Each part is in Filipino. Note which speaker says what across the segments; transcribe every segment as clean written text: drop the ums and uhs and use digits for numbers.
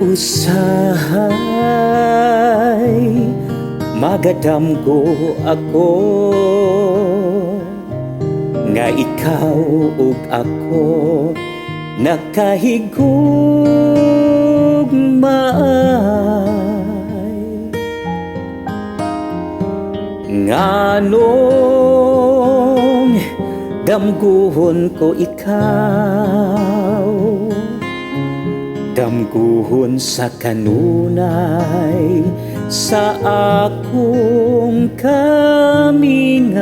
Speaker 1: Usahay magadamgo ako nga ikaw ug ako nakahigugmaay. Nganong damguhon ko ikaw, damguhon sa kanunay sa akong kamingaw.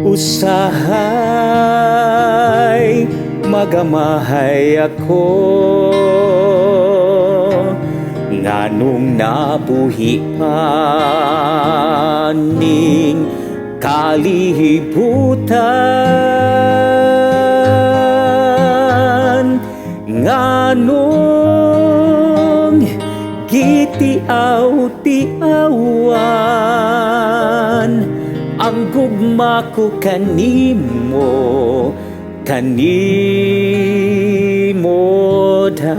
Speaker 1: Usahay magamahay ako nganong nabuhi paning kalibutan. Nganong gitiaw-tiawan ang gugma ko kanimo da.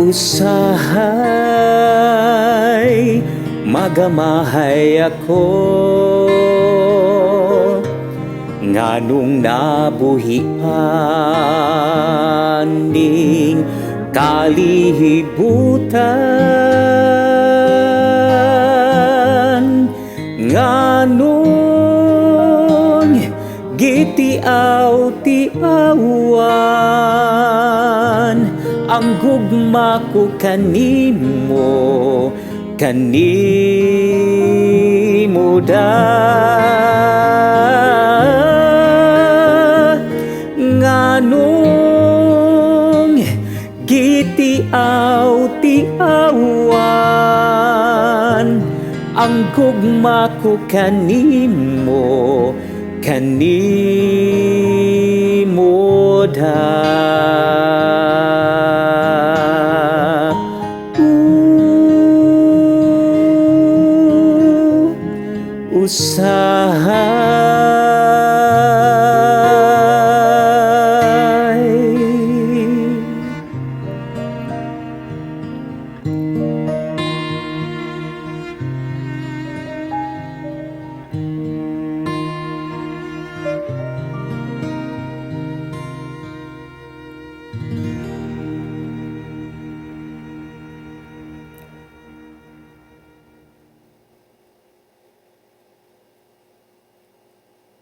Speaker 1: Usahay magamahay ako nganong nabuhi paning kalibutan. Nganong gitiaw-tiawan ang gugma ko kanimo da. Nganong gitiaw-tiawan ang gugma ko kanimo da.